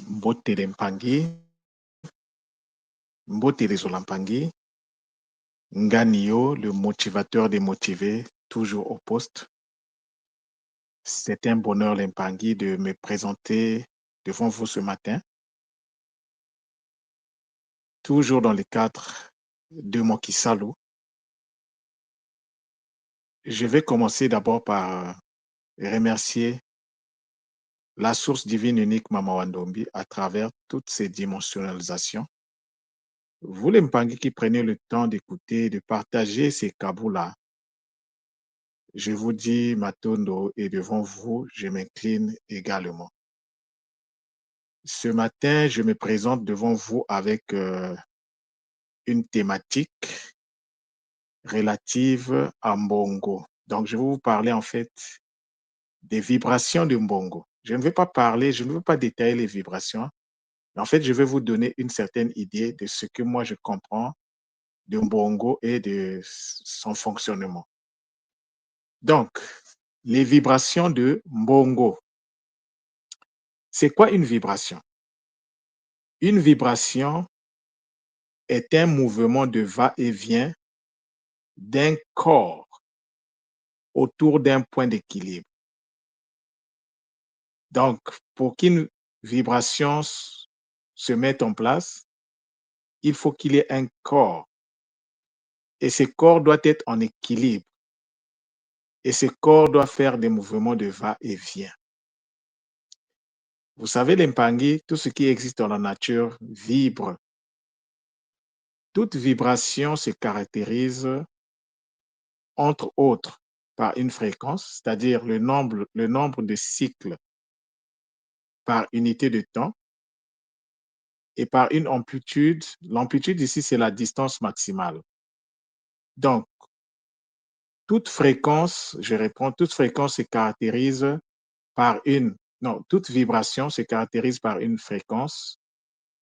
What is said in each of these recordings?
Mbote Mpangi, Mbote Mpangi, Nganio, le motivateur des motivés, toujours au poste. C'est un bonheur, Mpangui, de me présenter devant vous ce matin, toujours dans le cadre de Macky Sall. Je vais commencer d'abord par remercier la source divine unique Mama Wandombi à travers toutes ces dimensionnalisations. Vous, les Mpangi, qui prenez le temps d'écouter, de partager ces kaboulas, je vous dis Matondo et devant vous, je m'incline également. Ce matin, je me présente devant vous avec une thématique relative à Mbongo. Donc, je vais vous parler en fait des vibrations de Mbongo. Je ne vais pas parler, je ne veux pas détailler les vibrations, mais en fait, je vais vous donner une certaine idée de ce que moi je comprends de Mbongo et de son fonctionnement. Donc, les vibrations de Mbongo. C'est quoi une vibration? Une vibration est un mouvement de va-et-vient d'un corps autour d'un point d'équilibre. Donc, pour qu'une vibration se mette en place, il faut qu'il y ait un corps. Et ce corps doit être en équilibre. Et ce corps doit faire des mouvements de va-et-vient. Vous savez, les Mpangi, tout ce qui existe dans la nature vibre. Toute vibration se caractérise, entre autres, par une fréquence, c'est-à-dire le nombre de cycles par unité de temps, et par une amplitude. L'amplitude ici, c'est la distance maximale. Donc, toute fréquence, je réponds, toute fréquence se caractérise par toute vibration se caractérise par une fréquence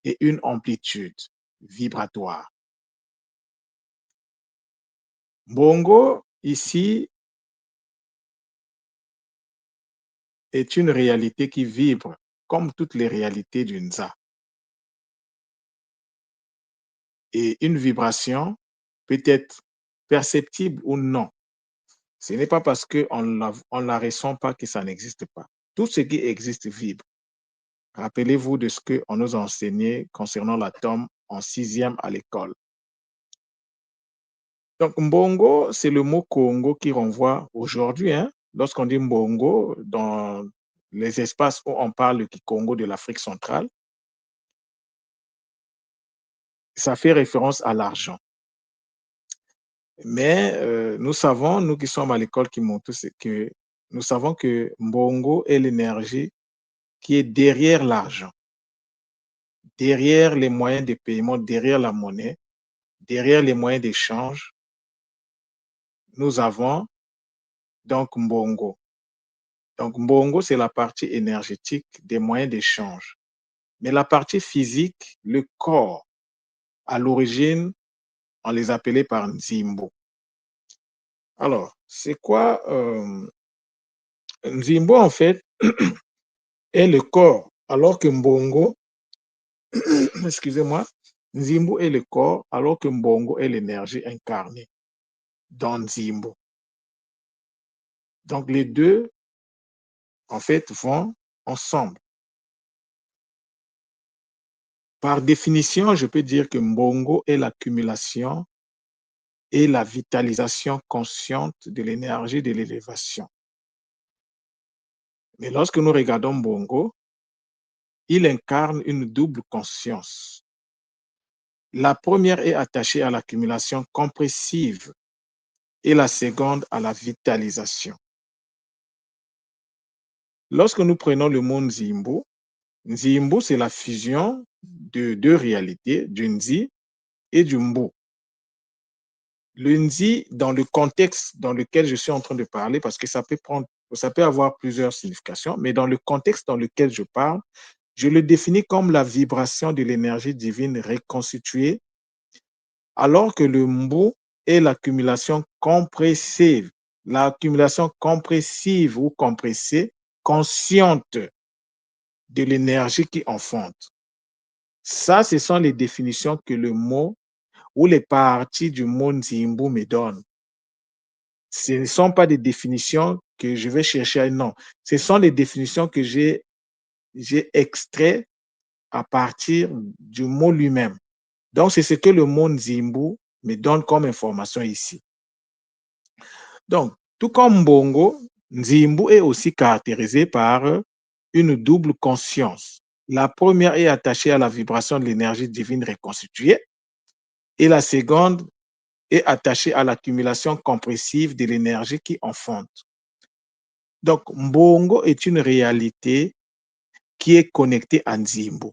et une amplitude vibratoire. Mbongo, ici, est une réalité qui vibre comme toutes les réalités du Nza. Et une vibration peut être perceptible ou non. Ce n'est pas parce qu'on ne la ressent pas que ça n'existe pas. Tout ce qui existe vibre. Rappelez-vous de ce qu'on nous a enseigné concernant l'atome en 6e à l'école. Donc, Mbongo, c'est le mot Congo qui renvoie aujourd'hui, lorsqu'on dit Mbongo, dans les espaces où on parle du Congo de l'Afrique centrale, ça fait référence à l'argent. Mais nous savons, nous qui sommes à l'école qui montent, c'est que nous savons que Mbongo est l'énergie qui est derrière l'argent, derrière les moyens de paiement, derrière la monnaie, derrière les moyens d'échange. Nous avons donc Mbongo. Donc Mbongo, c'est la partie énergétique des moyens d'échange. Mais la partie physique, le corps, à l'origine, on les appelait par Nzimbo. Alors, c'est quoi Nzimbo, en fait, est le corps, alors que Mbongo, excusez-moi, Nzimbo est le corps, alors que Mbongo est l'énergie incarnée dans Nzimbo. Donc, les deux, en fait, vont ensemble. Par définition, je peux dire que Mbongo est l'accumulation et la vitalisation consciente de l'énergie de l'élévation. Mais lorsque nous regardons Mbongo, il incarne une double conscience. La première est attachée à l'accumulation compressive et la seconde à la vitalisation. Lorsque nous prenons le mot Nzimbo, Nzimbo, c'est la fusion de deux réalités, du Nzi et du Mbo. Le Nzi, dans le contexte dans lequel je suis en train de parler, parce que ça peut avoir plusieurs significations, mais dans le contexte dans lequel je parle, je le définis comme la vibration de l'énergie divine reconstituée, alors que le Mbo est l'accumulation compressive ou compressée, consciente de l'énergie qui enfonte. Ça, ce sont les définitions que le mot ou les parties du mot Nzimbu me donnent. Ce ne sont pas des définitions que je vais chercher à non. Ce sont les définitions que j'ai extraites à partir du mot lui-même. Donc, c'est ce que le mot Nzimbu me donne comme information ici. Donc, tout comme Mbongo, Nzimbu est aussi caractérisé par une double conscience. La première est attachée à la vibration de l'énergie divine reconstituée et la seconde est attachée à l'accumulation compressive de l'énergie qui enfonte. Donc, Mbongo est une réalité qui est connectée à Nzimbu.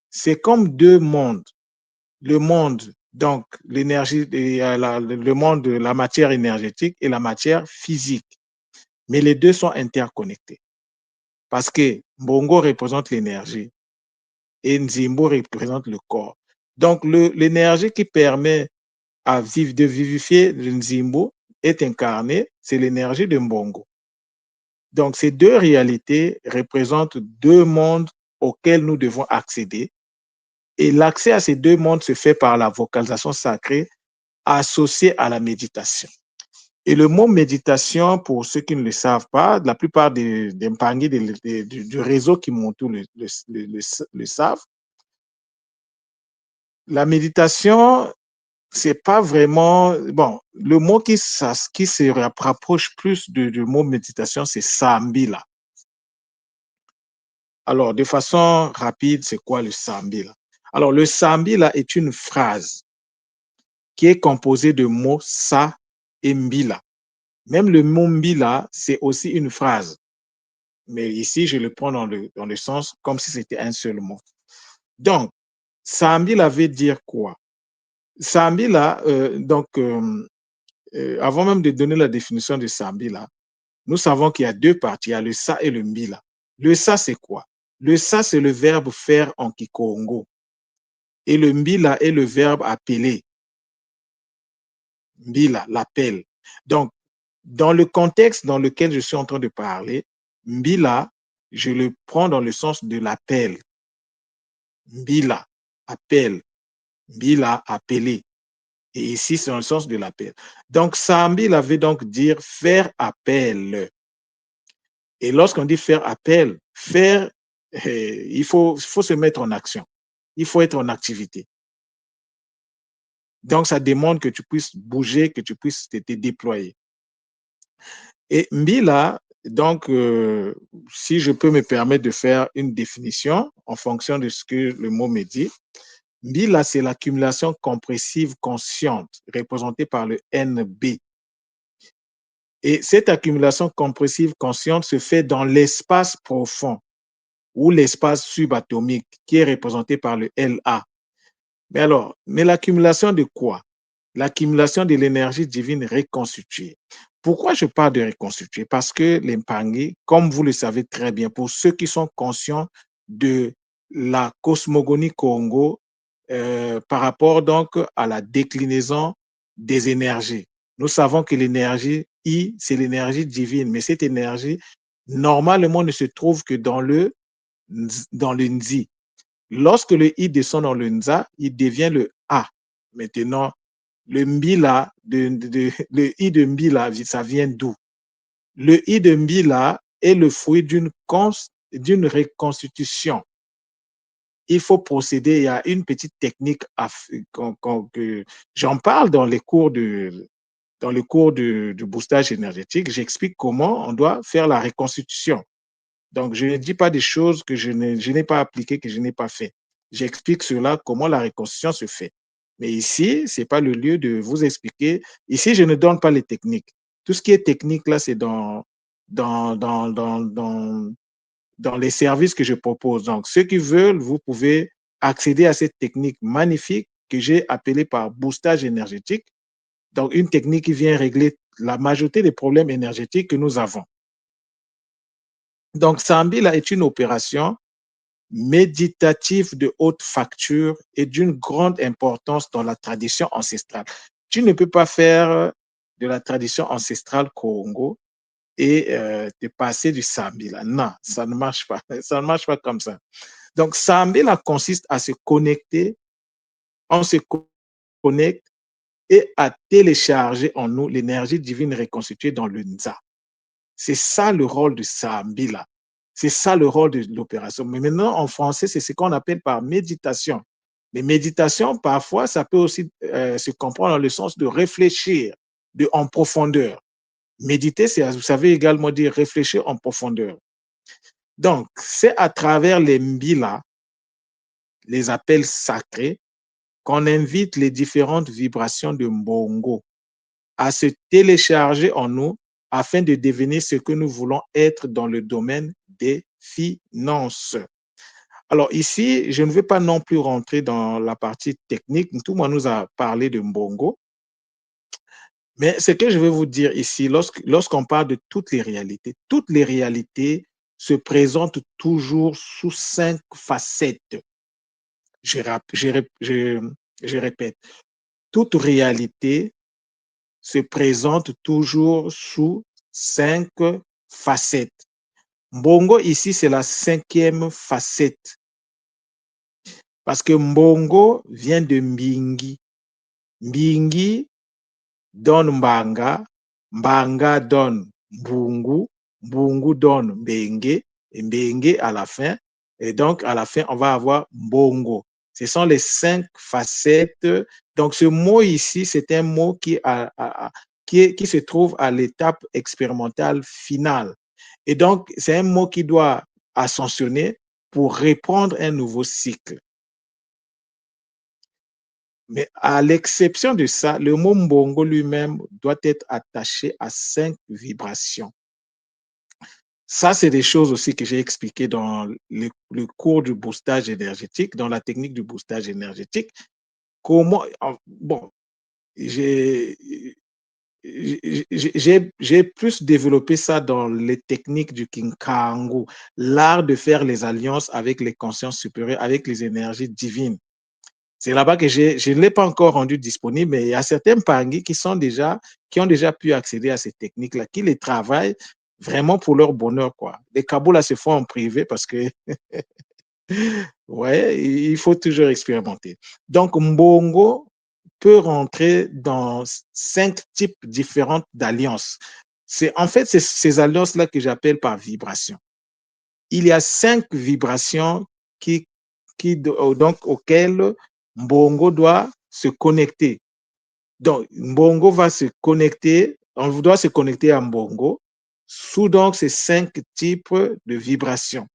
C'est comme deux mondes. Le monde, donc l'énergie, le monde de la matière énergétique et la matière physique. Mais les deux sont interconnectés. Parce que Mbongo représente l'énergie et Nzimbu représente le corps. Donc, l'énergie qui permet de vivifier le Nzimbu est incarnée, c'est l'énergie de Mbongo. Donc, ces deux réalités représentent deux mondes auxquels nous devons accéder. Et l'accès à ces deux mondes se fait par la vocalisation sacrée associée à la méditation. Et le mot méditation, pour ceux qui ne le savent pas, la plupart des Mpangi du réseau qui m'entoure le savent. La méditation, c'est pas vraiment. Bon, le mot qui se rapproche plus du mot méditation, c'est Sambila. Alors, de façon rapide, c'est quoi le Sambila? Alors, le Sambila est une phrase qui est composée de mots Sa et Mbila. Même le mot Mbila, c'est aussi une phrase. Mais ici, je le prends dans le sens comme si c'était un seul mot. Donc, Sambila veut dire quoi? Sambila, avant même de donner la définition de Sambila, nous savons qu'il y a deux parties, il y a le Sa et le Mbila. Le Sa, c'est quoi? Le Sa, c'est le verbe faire en Kikongo. Et le Mbila est le verbe appeler. Mbila, l'appel. Donc, dans le contexte dans lequel je suis en train de parler, Mbila, je le prends dans le sens de l'appel. Mbila, appel. Mbila, appelé. Et ici, c'est dans le sens de l'appel. Donc, Sambila veut donc dire faire appel. Et lorsqu'on dit faire appel, il faut se mettre en action. Il faut être en activité. Donc, ça demande que tu puisses bouger, que tu puisses te déployer. Et Mbila, donc, si je peux me permettre de faire une définition en fonction de ce que le mot me dit, Mbila, c'est l'accumulation compressive consciente représentée par le NB. Et cette accumulation compressive consciente se fait dans l'espace profond ou l'espace subatomique qui est représenté par le LA. Mais alors, l'accumulation de quoi? L'accumulation de l'énergie divine reconstituée. Pourquoi je parle de reconstituer? Parce que les Mpangi, comme vous le savez très bien, pour ceux qui sont conscients de la cosmogonie Congo par rapport donc à la déclinaison des énergies. Nous savons que l'énergie I, c'est l'énergie divine, mais cette énergie, normalement, ne se trouve que dans le Nzi. Lorsque le I descend dans le Nza, il devient le A. Maintenant, le Mbila, le I de Mbila, ça vient d'où? Le I de Mbila est le fruit d'une reconstitution. Il faut procéder, il y a une petite technique que j'en parle dans les cours de boostage énergétique. J'explique comment on doit faire la reconstitution. Donc, je ne dis pas des choses que je n'ai pas appliquées, que je n'ai pas fait. J'explique cela, comment la reconstitution se fait. Mais ici, ce n'est pas le lieu de vous expliquer. Ici, je ne donne pas les techniques. Tout ce qui est technique, là, c'est dans, dans, dans, dans, dans les services que je propose. Donc, ceux qui veulent, vous pouvez accéder à cette technique magnifique que j'ai appelée par boostage énergétique. Donc, une technique qui vient régler la majorité des problèmes énergétiques que nous avons. Donc, Sambila est une opération méditative de haute facture et d'une grande importance dans la tradition ancestrale. Tu ne peux pas faire de la tradition ancestrale Congo et te passer du Sambila. Non, ça ne marche pas. Ça ne marche pas comme ça. Donc, Sambila consiste à se connecter, on se connecte et à télécharger en nous l'énergie divine reconstituée dans le Nza. C'est ça le rôle de Sambila. C'est ça le rôle de l'opération. Mais maintenant, en français, c'est ce qu'on appelle par méditation. Mais méditation, parfois, ça peut aussi se comprendre dans le sens de réfléchir en profondeur. Méditer, c'est, vous savez également dire réfléchir en profondeur. Donc, c'est à travers les mbila, les appels sacrés, qu'on invite les différentes vibrations de Mbongo à se télécharger en nous afin de devenir ce que nous voulons être dans le domaine des finances. Alors ici, je ne vais pas non plus rentrer dans la partie technique. Tout le monde nous a parlé de Mbongo. Mais ce que je vais vous dire ici, lorsqu'on parle de toutes les réalités se présentent toujours sous 5 facettes. Je, je, je, je répète, toute réalité se présente toujours sous 5 facettes. Mbongo, ici, c'est la 5e facette. Parce que Mbongo vient de Mbingi. Mbingi donne Mbanga, Mbanga donne Mbungu, Mbungu donne Mbenge, et Mbenge à la fin. Et donc, à la fin, on va avoir Mbongo. Ce sont les 5 facettes. Donc, ce mot ici, c'est un mot qui se trouve à l'étape expérimentale finale. Et donc, c'est un mot qui doit ascensionner pour reprendre un nouveau cycle. Mais à l'exception de ça, le mot Mbongo lui-même doit être attaché à 5 vibrations. Ça, c'est des choses aussi que j'ai expliquées dans le cours du boostage énergétique, dans la technique du boostage énergétique. Comment, bon, j'ai plus développé ça dans les techniques du Kinkangu, l'art de faire les alliances avec les consciences supérieures, avec les énergies divines. C'est là-bas que je ne l'ai pas encore rendu disponible, mais il y a certains pangis qui ont déjà pu accéder à ces techniques-là, qui les travaillent vraiment pour leur bonheur, quoi. Les Kaboulas se font en privé parce que, ouais, il faut toujours expérimenter. Donc, Mbongo peut rentrer dans 5 types différents d'alliances. En fait, c'est ces alliances-là que j'appelle par vibration. Il y a 5 vibrations donc, auxquelles Mbongo doit se connecter. Donc, Mbongo va se connecter, on doit se connecter à Mbongo sous donc ces 5 types de vibrations.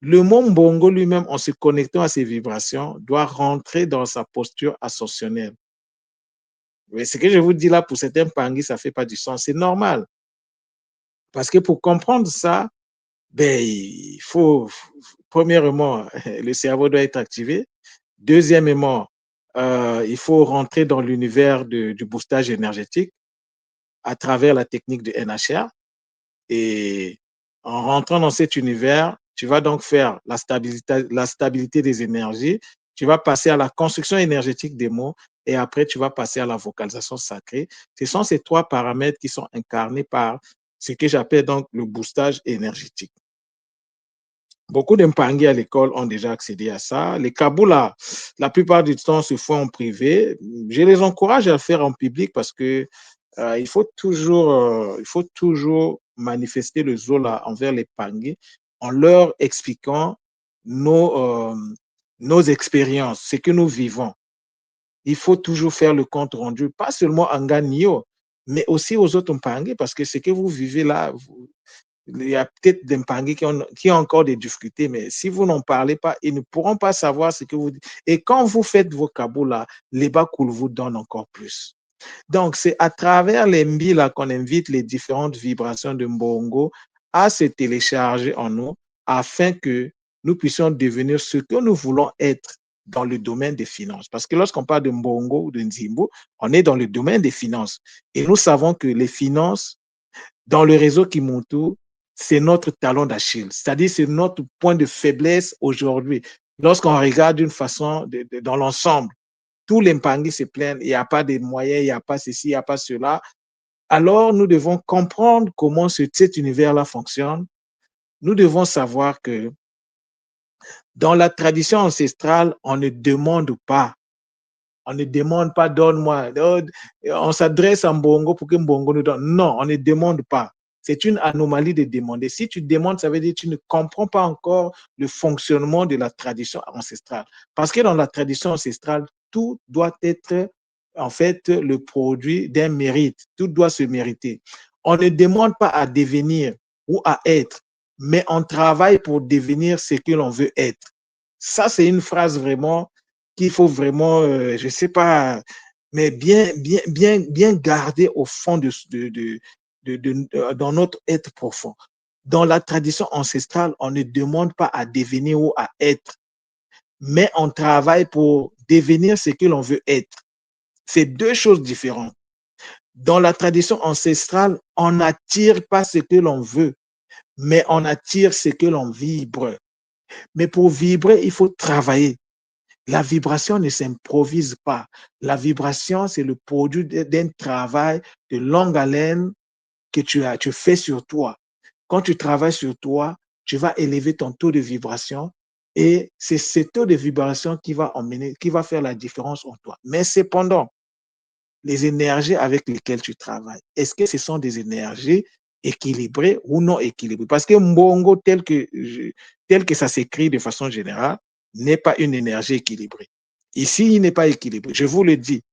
Le mot Mbongo lui-même, en se connectant à ces vibrations, doit rentrer dans sa posture ascensionnelle. Mais ce que je vous dis là, pour certains pangis, ça ne fait pas du sens. C'est normal. Parce que pour comprendre ça, ben, il faut, premièrement, le cerveau doit être activé. Deuxièmement, il faut rentrer dans l'univers du boostage énergétique à travers la technique de NHR. Et en rentrant dans cet univers, tu vas donc faire la stabilité des énergies, tu vas passer à la construction énergétique des mots et après, tu vas passer à la vocalisation sacrée. Ce sont ces 3 paramètres qui sont incarnés par ce que j'appelle donc le boostage énergétique. Beaucoup d'Mpangui à l'école ont déjà accédé à ça. Les Kaboulas, la plupart du temps, se font en privé. Je les encourage à le faire en public parce que il faut toujours manifester le Zola envers les Pangui en leur expliquant nos expériences, ce que nous vivons. Il faut toujours faire le compte rendu, pas seulement à Nganio, mais aussi aux autres Pangui parce que ce que vous vivez là, il y a peut-être des Mpangui qui ont encore des difficultés, mais si vous n'en parlez pas, ils ne pourront pas savoir ce que vous dites. Et quand vous faites vos kaboulas, les Bakoul vous donnent encore plus. Donc, c'est à travers les mbila qu'on invite les différentes vibrations de Mbongo à se télécharger en nous afin que nous puissions devenir ce que nous voulons être dans le domaine des finances. Parce que lorsqu'on parle de Mbongo ou de Nzimbo, on est dans le domaine des finances. Et nous savons que les finances, dans le réseau Kimuntu, c'est notre talon d'Achille, c'est-à-dire c'est notre point de faiblesse aujourd'hui. Lorsqu'on regarde d'une façon dans l'ensemble, tous les Mpangui se plaignent, il n'y a pas de moyens, il n'y a pas ceci, il n'y a pas cela. Alors, nous devons comprendre comment cet univers-là fonctionne. Nous devons savoir que dans la tradition ancestrale, on ne demande pas. On ne demande pas, donne-moi. On s'adresse à Mbongo pour que Mbongo nous donne. Non, on ne demande pas. C'est une anomalie de demander. Si tu demandes, ça veut dire que tu ne comprends pas encore le fonctionnement de la tradition ancestrale. Parce que dans la tradition ancestrale, tout doit être en fait le produit d'un mérite. Tout doit se mériter. On ne demande pas à devenir ou à être, mais on travaille pour devenir ce que l'on veut être. Ça, c'est une phrase vraiment qu'il faut vraiment, je ne sais pas, mais bien garder au fond dans notre être profond. Dans la tradition ancestrale, on ne demande pas à devenir ou à être, mais on travaille pour devenir ce que l'on veut être. C'est deux choses différentes. Dans la tradition ancestrale, on n'attire pas ce que l'on veut, mais on attire ce que l'on vibre. Mais pour vibrer, il faut travailler. La vibration ne s'improvise pas. La vibration, c'est le produit d'un travail de longue haleine que tu fais sur toi. Quand tu travailles sur toi, tu vas élever ton taux de vibration et c'est ce taux de vibration qui va faire la différence en toi. Mais cependant, les énergies avec lesquelles tu travailles, est-ce que ce sont des énergies équilibrées ou non équilibrées? Parce que Mbongo, tel que ça s'écrit de façon générale, n'est pas une énergie équilibrée. Ici, il n'est pas équilibré. Je vous le dis.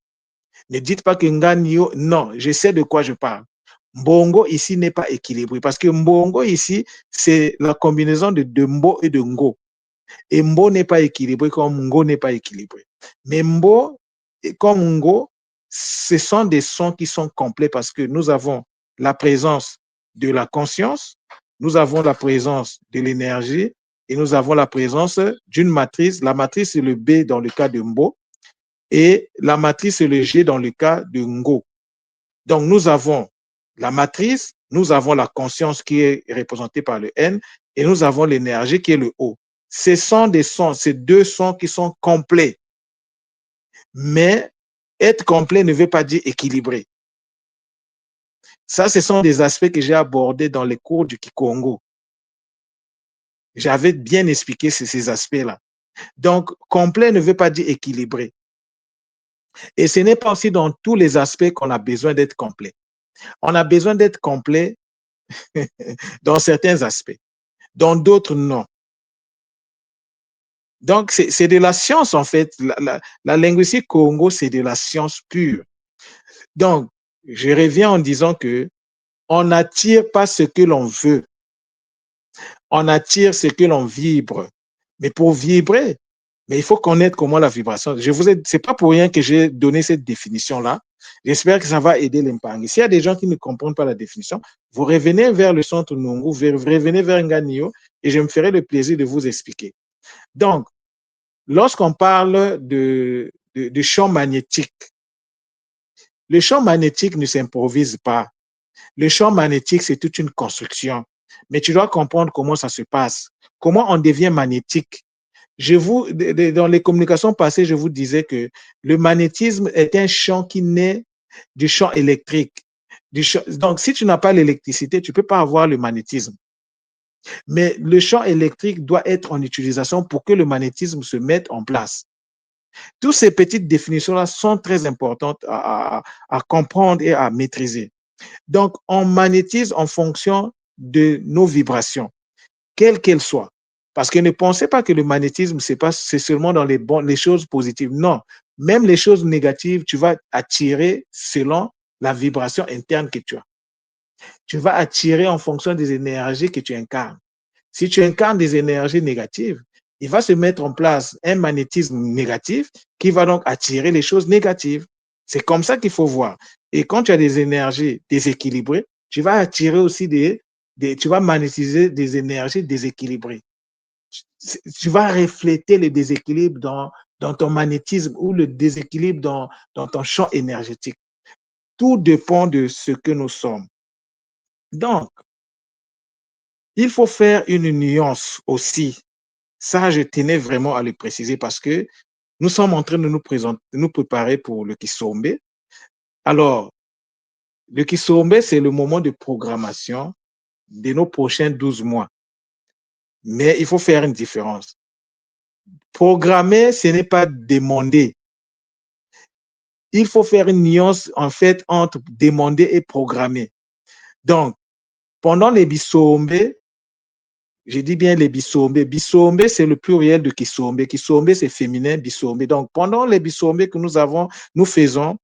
Ne dites pas que Nganio, non, je sais de quoi je parle. Mbongo ici n'est pas équilibré parce que Mbongo ici, c'est la combinaison de Mbo et de Ngo. Et Mbo n'est pas équilibré comme Ngo n'est pas équilibré. Mais Mbo comme Ngo, ce sont des sons qui sont complets parce que nous avons la présence de la conscience, nous avons la présence de l'énergie et nous avons la présence d'une matrice. La matrice, c'est le B dans le cas de Mbo et la matrice, c'est le G dans le cas de Ngo. Donc, nous avons la matrice, nous avons la conscience qui est représentée par le N et nous avons l'énergie qui est le O. Ce sont des sons, ces deux sons qui sont complets. Mais être complet ne veut pas dire équilibré. Ça, ce sont des aspects que j'ai abordés dans les cours du Kikongo. J'avais bien expliqué ces aspects-là. Donc, complet ne veut pas dire équilibré. Et ce n'est pas aussi dans tous les aspects qu'on a besoin d'être complet. On a besoin d'être complet dans certains aspects. Dans d'autres, non. Donc, c'est de la science, en fait. La linguistique Congo, c'est de la science pure. Donc, je reviens en disant que on n'attire pas ce que l'on veut. On attire ce que l'on vibre. Mais pour vibrer, mais il faut connaître comment la vibration. C'est pas pour rien que j'ai donné cette définition-là. J'espère que ça va aider l'épargne. S'il y a des gens qui ne comprennent pas la définition, vous revenez vers le centre Nungu, vous revenez vers Nganio et je me ferai le plaisir de vous expliquer. Donc, lorsqu'on parle de champ magnétique, le champ magnétique ne s'improvise pas. Le champ magnétique, c'est toute une construction. Mais tu dois comprendre comment ça se passe. Comment on devient magnétique. Dans les communications passées, je vous disais que le magnétisme est un champ qui naît du champ électrique. Donc, si tu n'as pas l'électricité, tu ne peux pas avoir le magnétisme. Mais le champ électrique doit être en utilisation pour que le magnétisme se mette en place. Toutes ces petites définitions-là sont très importantes à comprendre et à maîtriser. Donc, on magnétise en fonction de nos vibrations, quelles qu'elles soient. Parce que ne pensez pas que le magnétisme, c'est seulement dans les choses positives. Non, même les choses négatives, tu vas attirer selon la vibration interne que tu as. Tu vas attirer en fonction des énergies que tu incarnes. Si tu incarnes des énergies négatives, il va se mettre en place un magnétisme négatif qui va donc attirer les choses négatives. C'est comme ça qu'il faut voir. Et quand tu as des énergies déséquilibrées, tu vas attirer aussi tu vas magnétiser des énergies déséquilibrées. Tu vas refléter le déséquilibre dans ton magnétisme ou le déséquilibre dans ton champ énergétique. Tout dépend de ce que nous sommes. Donc, il faut faire une nuance aussi. Ça, je tenais vraiment à le préciser parce que nous sommes en train de nous préparer pour le Kisombe. Alors, Le Kisombe, c'est le moment de programmation de nos prochains 12 mois. Mais il faut faire une différence. Programmer, ce n'est pas demander. Il faut faire une nuance, en fait, entre demander et programmer. Donc, pendant les Bisombe, je dis bien les Bisombe. Bisombe, c'est le pluriel de Kisombe. Kisombe, c'est féminin, Bisombe. Donc, pendant les Bisombe que nous faisons,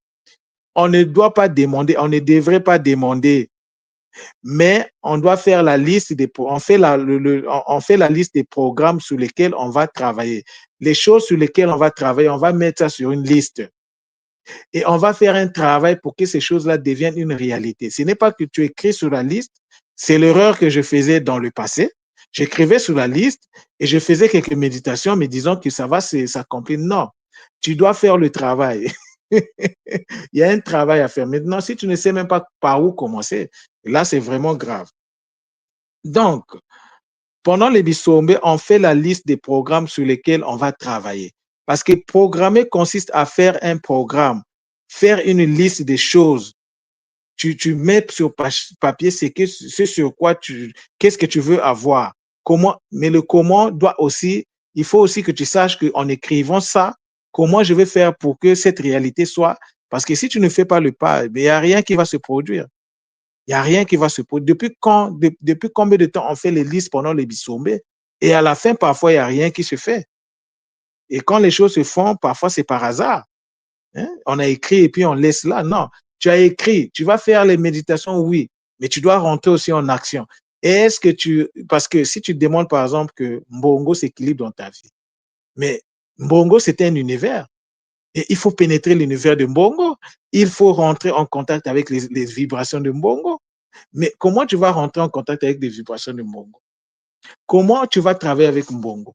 on ne doit pas demander, on ne devrait pas demander, mais on doit faire la liste on fait la liste des programmes sur lesquels on va travailler. Les choses sur lesquelles on va travailler, on va mettre ça sur une liste. Et on va faire un travail pour que ces choses-là deviennent une réalité. Ce n'est pas que tu écris sur la liste, c'est l'erreur que je faisais dans le passé. J'écrivais sur la liste et je faisais quelques méditations, mais disons que ça va s'accomplir. Non, tu dois faire le travail. Il y a un travail à faire. Maintenant, si tu ne sais même pas par où commencer, là, c'est vraiment grave. Donc, pendant les Bisombe, on fait la liste des programmes sur lesquels on va travailler. Parce que programmer consiste à faire un programme, faire une liste des choses. Tu mets sur papier ce sur quoi qu'est-ce que tu veux avoir. Comment, mais le comment doit aussi, il faut aussi que tu saches qu'en écrivant ça, comment je vais faire pour que cette réalité soit, parce que si tu ne fais pas le pas, il n'y a rien qui va se produire. Il n'y a rien qui va se produire. Depuis combien de temps on fait les listes pendant les Bisombe? Et à la fin, parfois, il n'y a rien qui se fait. Et quand les choses se font, parfois, c'est par hasard. Hein? On a écrit et puis on laisse là. Non, tu as écrit, tu vas faire les méditations, oui, mais tu dois rentrer aussi en action. Est-ce que parce que si tu demandes par exemple que Mbongo s'équilibre dans ta vie, mais Mbongo, c'est un univers. Et il faut pénétrer l'univers de Mbongo. Il faut rentrer en contact avec les vibrations de Mbongo. Mais comment tu vas rentrer en contact avec les vibrations de Mbongo? Comment tu vas travailler avec Mbongo?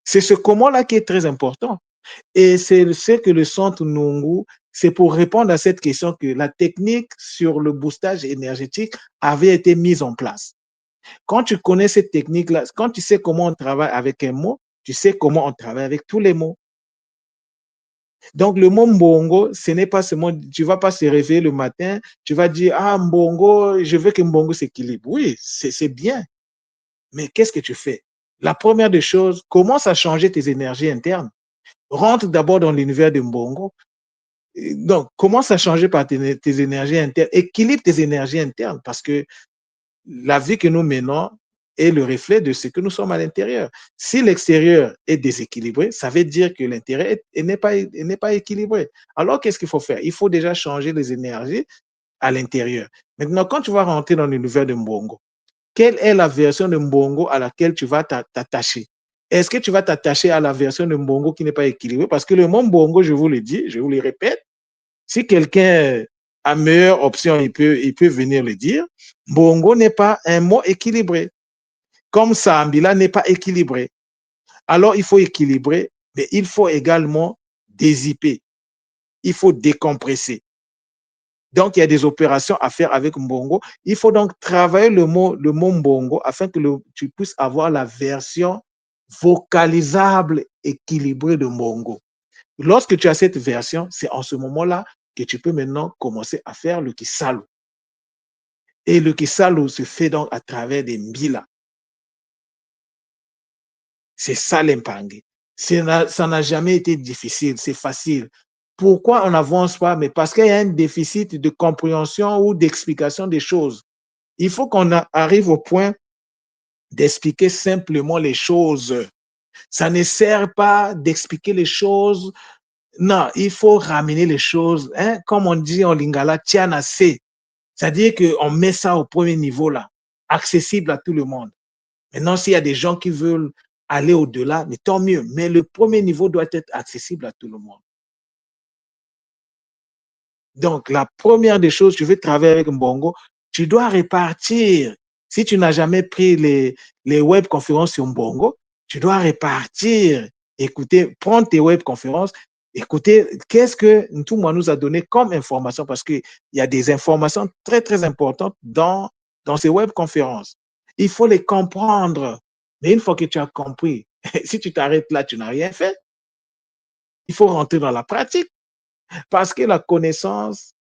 C'est ce comment-là qui est très important. Et c'est ce que le centre Nungu, c'est pour répondre à cette question que la technique sur le boostage énergétique avait été mise en place. Quand tu connais cette technique-là, quand tu sais comment on travaille avec un mot, tu sais comment on travaille avec tous les mots. Donc, le mot Mbongo, ce n'est pas seulement, tu ne vas pas se réveiller le matin, tu vas dire, ah, Mbongo, je veux que Mbongo s'équilibre. Oui, c'est bien. Mais qu'est-ce que tu fais? La première des choses, commence à changer tes énergies internes. Rentre d'abord dans l'univers de Mbongo. Donc, commence à changer par tes énergies internes. Équilibre tes énergies internes parce que la vie que nous menons est le reflet de ce que nous sommes à l'intérieur. Si l'extérieur est déséquilibré, ça veut dire que l'intérieur n'est pas équilibré. Alors, qu'est-ce qu'il faut faire? Il faut déjà changer les énergies à l'intérieur. Maintenant, quand tu vas rentrer dans l'univers de Mbongo, quelle est la version de Mbongo à laquelle tu vas t'attacher? Est-ce que tu vas t'attacher à la version de Mbongo qui n'est pas équilibrée? Parce que le mot Mbongo, je vous le dis, je vous le répète, si quelqu'un a meilleure option, il peut venir le dire. Mbongo n'est pas un mot équilibré. Comme Sambila n'est pas équilibré. Alors, il faut équilibrer, mais il faut également dézipper. Il faut décompresser. Donc, il y a des opérations à faire avec Mbongo. Il faut donc travailler le mot Mbongo afin que tu puisses avoir la version vocalisable équilibrée de Mbongo. Lorsque tu as cette version, c'est en ce moment-là que tu peux maintenant commencer à faire le Kisalo. Et le Kisalo se fait donc à travers des Mbila. C'est ça l'impangé. Ça n'a jamais été difficile, c'est facile. Pourquoi on n'avance pas? Mais parce qu'il y a un déficit de compréhension ou d'explication des choses. Il faut qu'on arrive au point d'expliquer simplement les choses. Ça ne sert pas d'expliquer les choses. Non, il faut ramener les choses. Hein? Comme on dit en lingala, tiana c'est. C'est-à-dire qu'on met ça au premier niveau là, accessible à tout le monde. Maintenant, s'il y a des gens qui veulent aller au-delà, mais tant mieux. Mais le premier niveau doit être accessible à tout le monde. Donc, la première des choses, tu veux travailler avec Mbongo, tu dois répartir. Si tu n'as jamais pris les webconférences sur Mbongo, tu dois répartir, écouter, prendre tes webconférences, écouter qu'est-ce que Ntouma nous a donné comme information, parce qu'il y a des informations très, très importantes dans ces webconférences. Il faut les comprendre. Mais une fois que tu as compris, si tu t'arrêtes là, tu n'as rien fait. Il faut rentrer dans la pratique, parce que la connaissance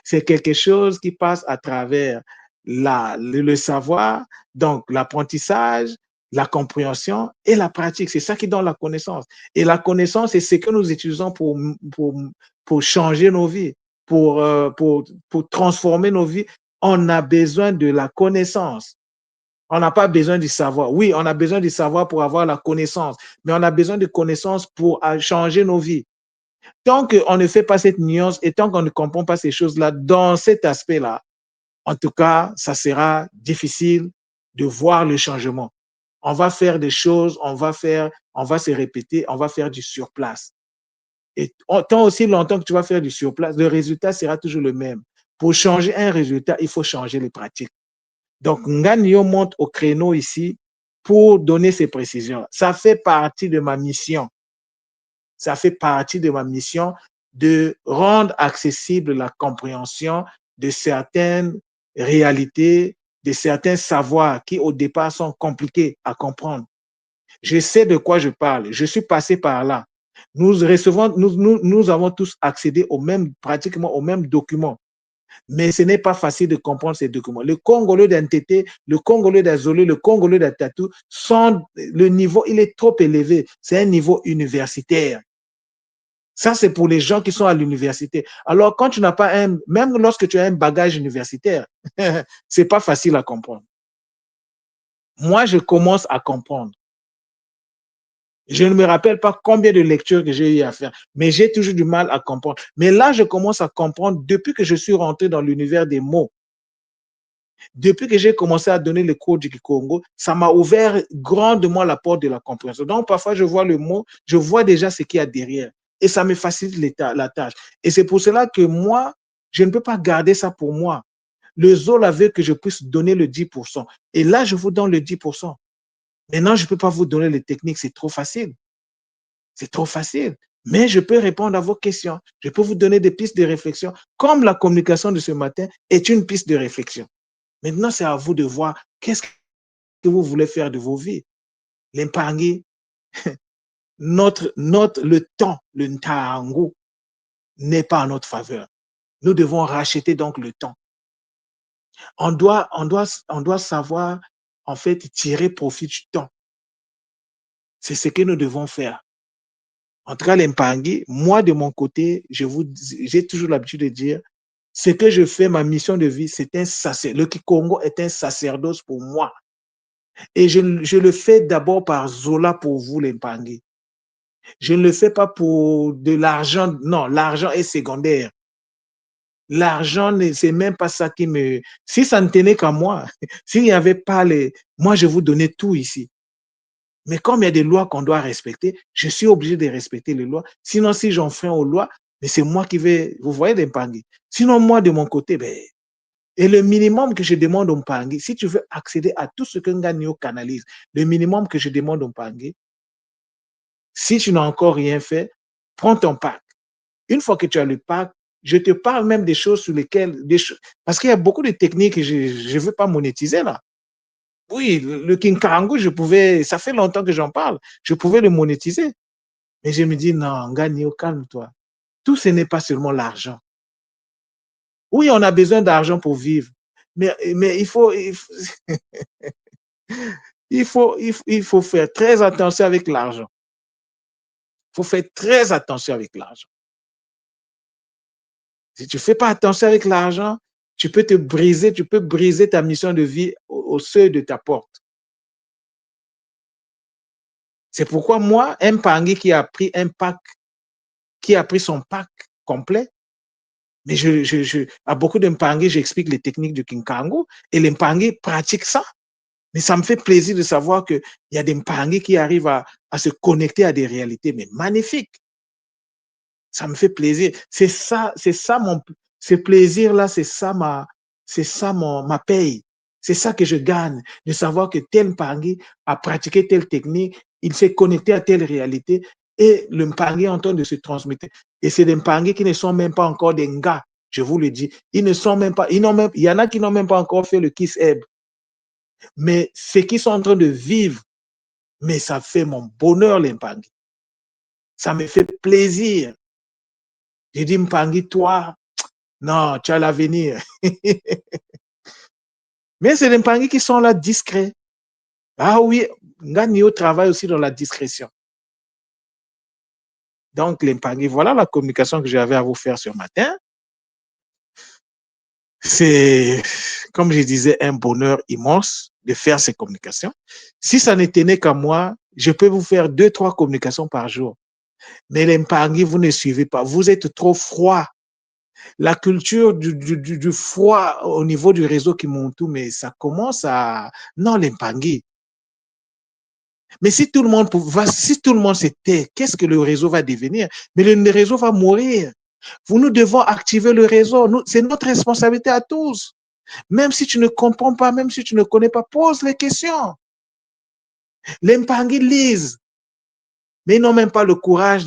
C'est quelque chose qui passe à travers le savoir, donc l'apprentissage, la compréhension et la pratique. C'est ça qui donne la connaissance. Et la connaissance, c'est ce que nous utilisons pour, pour changer nos vies, pour transformer nos vies. On a besoin de la connaissance. On n'a pas besoin du savoir. Oui, on a besoin du savoir pour avoir la connaissance, mais on a besoin de connaissances pour changer nos vies. Tant qu'on ne fait pas cette nuance et tant qu'on ne comprend pas ces choses-là dans cet aspect-là, en tout cas, ça sera difficile de voir le changement. On va faire des choses, on va se répéter, on va faire du surplace. Et tant aussi longtemps que tu vas faire du surplace, le résultat sera toujours le même. Pour changer un résultat, il faut changer les pratiques. Donc, Nganio monte au créneau ici pour donner ces précisions. Ça fait partie de ma mission. Ça fait partie de ma mission de rendre accessible la compréhension de certaines réalités, de certains savoirs qui, au départ, sont compliqués à comprendre. Je sais de quoi je parle. Je suis passé par là. Nous avons tous accédé pratiquement au même document. Mais ce n'est pas facile de comprendre ces documents. Le Congolais d'Ntete, le Congolais d'Azolé, le Congolais d'Atatou, le niveau, il est trop élevé. C'est un niveau universitaire. Ça, c'est pour les gens qui sont à l'université. Alors, quand tu n'as pas même lorsque tu as un bagage universitaire, c'est pas facile à comprendre. Moi, je commence à comprendre. Je ne me rappelle pas combien de lectures que j'ai eu à faire, mais j'ai toujours du mal à comprendre. Mais là, je commence à comprendre depuis que je suis rentré dans l'univers des mots. Depuis que j'ai commencé à donner les cours du Kikongo, ça m'a ouvert grandement la porte de la compréhension. Donc, parfois, je vois le mot, je vois déjà ce qu'il y a derrière. Et ça me facilite la tâche. Et c'est pour cela que moi, je ne peux pas garder ça pour moi. Le Zola veut que je puisse donner le 10%. Et là, je vous donne le 10%. Maintenant, je ne peux pas vous donner les techniques, c'est trop facile. C'est trop facile. Mais je peux répondre à vos questions. Je peux vous donner des pistes de réflexion, comme la communication de ce matin est une piste de réflexion. Maintenant, c'est à vous de voir qu'est-ce que vous voulez faire de vos vies. L'épargne, le temps, le ntango, n'est pas en notre faveur. Nous devons racheter donc le temps. On doit savoir, en fait, tirer profit du temps. C'est ce que nous devons faire. En tout cas, l'épargne, moi, de mon côté, j'ai toujours l'habitude de dire, ce que je fais, ma mission de vie, c'est un sacerdoce. Le Kikongo est un sacerdoce pour moi. Et je le fais d'abord par Zola pour vous, l'épargne. Je ne le fais pas pour de l'argent. Non, l'argent est secondaire. L'argent, c'est même pas ça qui me... Si ça ne tenait qu'à moi, s'il n'y avait pas les... Moi, je vous donnais tout ici. Mais comme il y a des lois qu'on doit respecter, je suis obligé de respecter les lois. Sinon, si j'enfreins aux lois, mais c'est moi qui vais... Vous voyez, l'épargne. Sinon, moi, de mon côté, ben... Et le minimum que je demande au Mpangui, si tu veux accéder à tout ce que Nganio canalise, le minimum que je demande au Mpangui, si tu n'as encore rien fait, prends ton pack. Une fois que tu as le pack, je te parle même des choses sur lesquelles... parce qu'il y a beaucoup de techniques que je ne veux pas monétiser là. Oui, le Kinkarango, ça fait longtemps que j'en parle, je pouvais le monétiser. Mais je me dis, non, Nganio, calme-toi. Tout ce n'est pas seulement l'argent. Oui, on a besoin d'argent pour vivre, mais il faut faire très attention avec l'argent. Il faut faire très attention avec l'argent. Si tu ne fais pas attention avec l'argent, tu peux briser ta mission de vie au seuil de ta porte. C'est pourquoi moi, un Mpangui qui a pris son pack complet, mais à beaucoup de Mpangui, j'explique les techniques du Kinkango et les Mpangui pratiquent ça. Mais ça me fait plaisir de savoir qu'il y a des Mpangui qui arrivent à se connecter à des réalités mais magnifiques. Ça me fait plaisir. Ce plaisir-là, c'est ça ma paye. C'est ça que je gagne, de savoir que tel Mpangui a pratiqué telle technique, il s'est connecté à telle réalité et le Mpangui est en train de se transmettre. Et c'est des Mpangui qui ne sont même pas encore des Nga, je vous le dis. Ils ne sont même pas, il y en a qui n'ont même pas encore fait le Kiss Ebb. Mais ce qu'ils sont en train de vivre, mais ça fait mon bonheur, les Mpangui. Ça me fait plaisir. J'ai dit, Mpangui, toi, Non, tu as l'avenir. Mais c'est les Mpangui qui sont là discrets. Ah oui, Nganio travaille aussi dans la discrétion. Donc, les Mpangui, voilà la communication que j'avais à vous faire ce matin. C'est, comme je disais, un bonheur immense de faire ces communications. Si ça ne tenait qu'à moi, je peux vous faire 2-3 communications par jour. Mais les Mpangui, vous ne suivez pas. Vous êtes trop froid. La culture du froid au niveau du réseau qui monte tout, mais ça commence à... Non, les Mpangui. Mais si tout le monde si tout le monde se tait, qu'est-ce que le réseau va devenir? Mais le réseau va mourir. Nous devons activer le réseau. C'est notre responsabilité à tous. Même si tu ne comprends pas, même si tu ne connais pas, pose les questions. Les Mpangui lisent, mais ils n'ont même pas le courage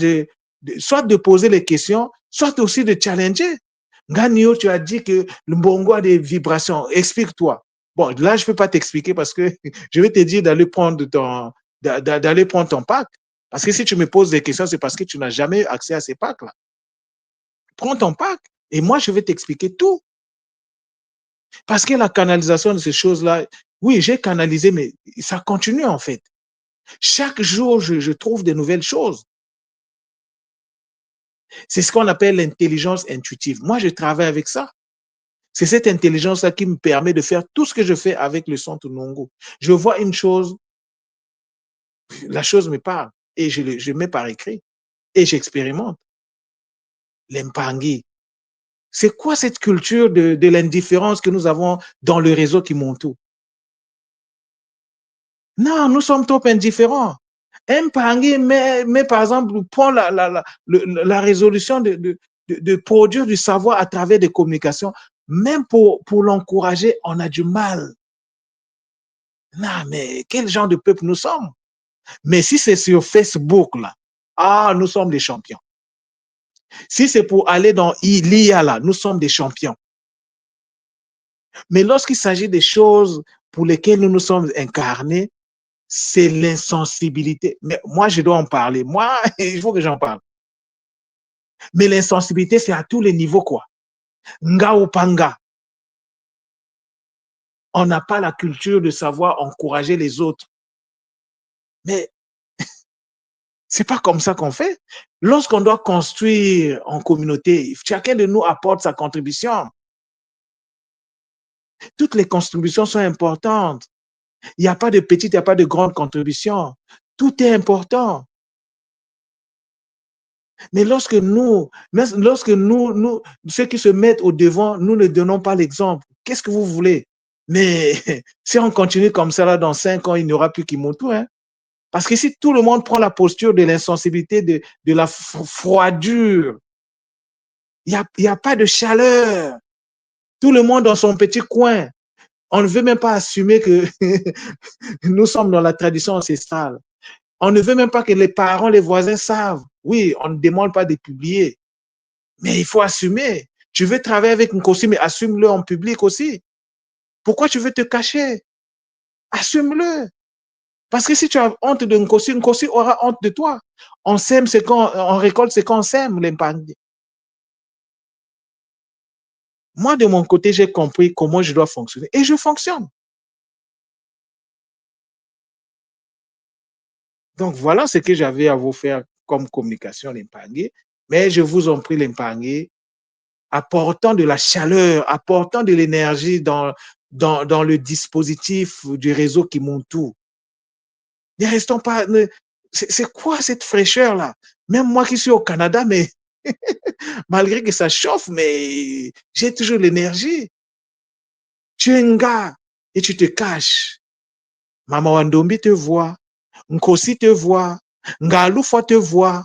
soit de poser les questions, soit aussi de challenger. Nganio, tu as dit que le Mbongo a des vibrations. Explique-toi. Bon, là, je ne peux pas t'expliquer parce que je vais te dire d'aller prendre ton pack. Parce que si tu me poses des questions, c'est parce que tu n'as jamais eu accès à ces packs-là. Prends ton pack et moi, je vais t'expliquer tout. Parce que la canalisation de ces choses-là, oui, j'ai canalisé, mais ça continue en fait. Chaque jour, je trouve de nouvelles choses. C'est ce qu'on appelle l'intelligence intuitive. Moi, je travaille avec ça. C'est cette intelligence-là qui me permet de faire tout ce que je fais avec le centre Nongo. Je vois une chose, la chose me parle et je mets par écrit et j'expérimente. L'Mpangui. C'est quoi cette culture de l'indifférence que nous avons dans le réseau qui monte tout? Non, nous sommes trop indifférents. Mpangui, mais par exemple, prend la résolution de produire du savoir à travers des communications. Même pour l'encourager, on a du mal. Non, mais quel genre de peuple nous sommes? Mais si c'est sur Facebook, là, ah, nous sommes des champions. Si c'est pour aller dans l'IA, là, nous sommes des champions. Mais lorsqu'il s'agit des choses pour lesquelles nous nous sommes incarnés, c'est l'insensibilité. Mais moi, je dois en parler. Moi, il faut que j'en parle. Mais l'insensibilité, c'est à tous les niveaux, quoi. Nga ou panga. On n'a pas la culture de savoir encourager les autres. Mais c'est pas comme ça qu'on fait. Lorsqu'on doit construire en communauté, chacun de nous apporte sa contribution. Toutes les contributions sont importantes. Il n'y a pas de petite, il n'y a pas de grande contribution. Tout est important. Mais lorsque ceux qui se mettent au devant, nous ne donnons pas l'exemple. Qu'est-ce que vous voulez? Mais si on continue comme ça, là, dans 5 ans, il n'y aura plus qui monte tout. Hein? Parce que si tout le monde prend la posture de l'insensibilité, de la froidure, il n'y a pas de chaleur. Tout le monde dans son petit coin. On ne veut même pas assumer que nous sommes dans la tradition ancestrale. On ne veut même pas que les parents, les voisins savent. Oui, on ne demande pas de publier. Mais il faut assumer. Tu veux travailler avec Nkosi, mais assume-le en public aussi. Pourquoi tu veux te cacher? Assume-le. Parce que si tu as honte de Nkosi, Nkosi aura honte de toi. On sème, c'est quand on récolte, c'est quand on sème, l'impact. Moi, de mon côté, j'ai compris comment je dois fonctionner et je fonctionne. Donc, voilà ce que j'avais à vous faire comme communication, l'impact. Mais je vous en prie, l'impact, apportant de la chaleur, apportant de l'énergie dans le dispositif du réseau qui monte tout. Ne restons pas. C'est quoi cette fraîcheur-là? Même moi qui suis au Canada, mais malgré que ça chauffe, mais j'ai toujours l'énergie. Tu es un gars et tu te caches. Mama Wandombi te voit, Nkosi te voit, Ngaloufa te voit.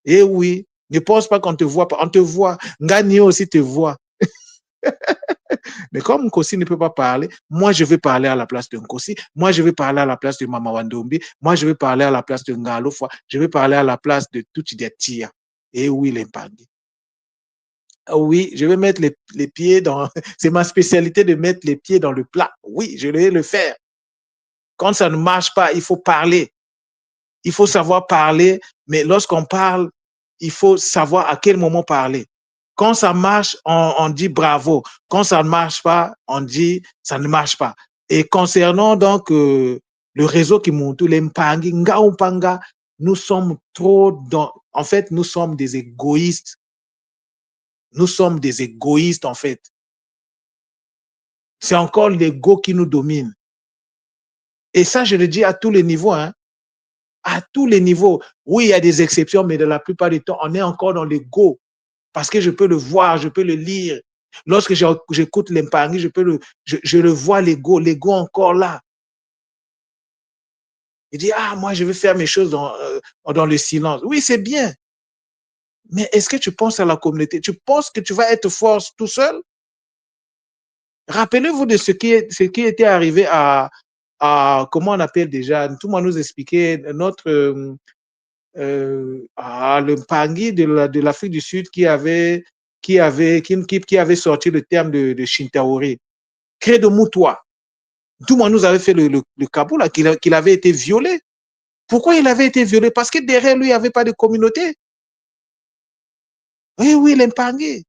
Eh oui, ne pense pas qu'on te voit pas, on te voit. Ngani aussi te voit. Mais comme Nkosi ne peut pas parler, moi je vais parler à la place de Nkosi, moi je vais parler à la place de Mama Wandombi, moi je vais parler à la place de Ngaloufa, je vais parler à la place de toutes les tia. Et oui, l'impact. Oui, je vais mettre les pieds dans... C'est ma spécialité de mettre les pieds dans le plat. Oui, je vais le faire. Quand ça ne marche pas, il faut parler. Il faut savoir parler, mais lorsqu'on parle, il faut savoir à quel moment parler. Quand ça marche, on dit bravo. Quand ça ne marche pas, on dit ça ne marche pas. Et concernant donc le réseau qui monte, les Mpangi, Nga Upanga, nous sommes trop dans... En fait, nous sommes des égoïstes. Nous sommes des égoïstes, en fait. C'est encore l'ego qui nous domine. Et ça, je le dis à tous les niveaux, hein. À tous les niveaux. Oui, il y a des exceptions, mais de la plupart du temps, on est encore dans l'ego. Parce que je peux le voir, je peux le lire. Lorsque j'écoute l'Empangui, je le vois, l'ego encore là. Il dit, ah, moi, je veux faire mes choses dans le silence. Oui, c'est bien. Mais est-ce que tu penses à la communauté? Tu penses que tu vas être fort tout seul? Rappelez-vous de ce qui était arrivé comment on appelle déjà, tout le monde nous expliquait notre, le Pangui de l'Afrique du Sud qui avait sorti le terme de Shintaori. Créé de Moutoua. Tout le monde nous avait fait le Kaboul, qu'il avait été violé. Pourquoi il avait été violé? Parce que derrière lui, il n'y avait pas de communauté. Oui, oui, l'Empangui.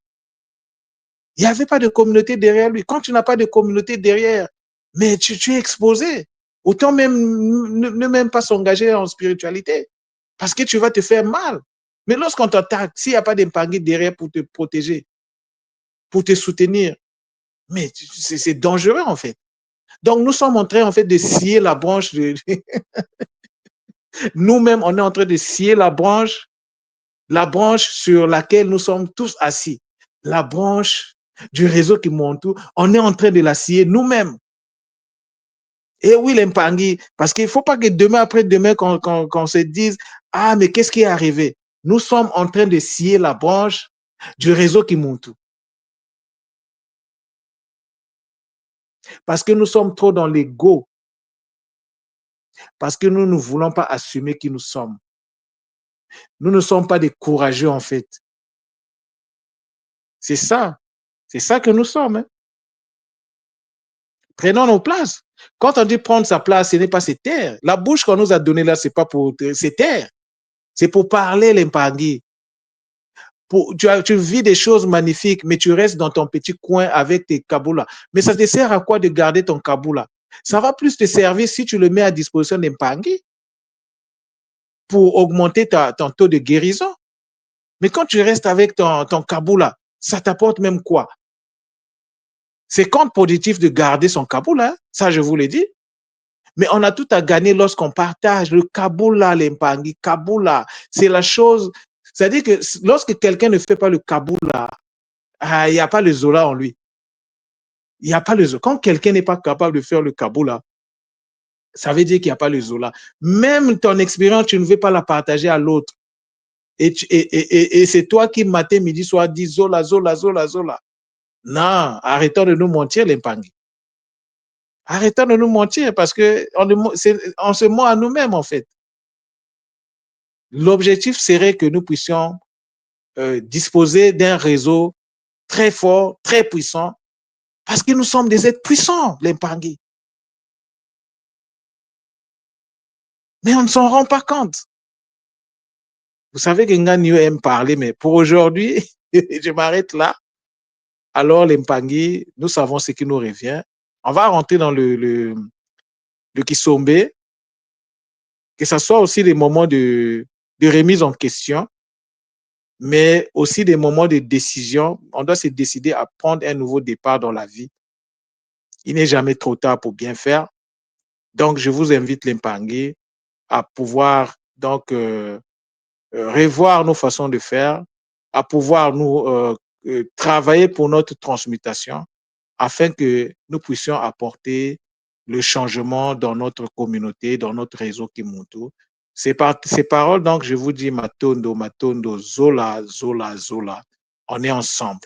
Il n'y avait pas de communauté derrière lui. Quand tu n'as pas de communauté derrière, mais tu es exposé. Autant même ne même pas s'engager en spiritualité. Parce que tu vas te faire mal. Mais lorsqu'on t'attaque, s'il n'y a pas d'Empangui derrière pour te protéger, pour te soutenir, mais c'est dangereux en fait. Donc nous sommes en train en fait de scier la branche. Nous-mêmes, on est en train de scier la branche sur laquelle nous sommes tous assis. La branche du réseau qui monte tout, on est en train de la scier nous-mêmes. Et oui, l'Empangui, parce qu'il ne faut pas que demain, après-demain, qu'on se dise, ah, mais qu'est-ce qui est arrivé? Nous sommes en train de scier la branche du réseau qui monte tout. Parce que nous sommes trop dans l'ego. Parce que nous ne voulons pas assumer qui nous sommes. Nous ne sommes pas des courageux, en fait. C'est ça. C'est ça que nous sommes. Hein. Prenons nos places. Quand on dit prendre sa place, ce n'est pas se taire. La bouche qu'on nous a donnée là, c'est pas pour se taire. C'est pour parler l'Empangui. Tu vis des choses magnifiques, mais tu restes dans ton petit coin avec tes kaboulas. Mais ça te sert à quoi de garder ton kaboula? Ça va plus te servir si tu le mets à disposition d'Empangui pour augmenter ton taux de guérison. Mais quand tu restes avec ton kaboula, ça t'apporte même quoi? C'est contre-productif de garder son kaboula, hein? Ça je vous l'ai dit. Mais on a tout à gagner lorsqu'on partage le kaboula, l'Empangui. Kaboula, c'est la chose. C'est-à-dire que lorsque quelqu'un ne fait pas le kaboula, il n'y a pas le Zola en lui. Il n'y a pas le Zola. Quand quelqu'un n'est pas capable de faire le kaboula, ça veut dire qu'il n'y a pas le Zola. Même ton expérience, tu ne veux pas la partager à l'autre. Et c'est toi qui, matin, midi, soir, dis Zola, Zola, Zola, Zola. Non, arrêtons de nous mentir, l'Empangui. Arrêtons de nous mentir parce qu'on se ment à nous-mêmes, en fait. L'objectif serait que nous puissions disposer d'un réseau très fort, très puissant, parce que nous sommes des êtres puissants, l'Empangui. Mais on ne s'en rend pas compte. Vous savez que Nganio aime parler, mais pour aujourd'hui, je m'arrête là. Alors, l'Empangui, nous savons ce qui nous revient. On va rentrer dans le Kisombe, que ce soit aussi des moments de remise en question, mais aussi des moments de décision. On doit se décider à prendre un nouveau départ dans la vie. Il n'est jamais trop tard pour bien faire. Donc, je vous invite, l'Empangui, à pouvoir donc revoir nos façons de faire, à pouvoir nous travailler pour notre transmutation afin que nous puissions apporter le changement dans notre communauté, dans notre réseau Kimuntu. Ces paroles, donc, je vous dis Matondo, Matondo, Zola, Zola, Zola. On est ensemble.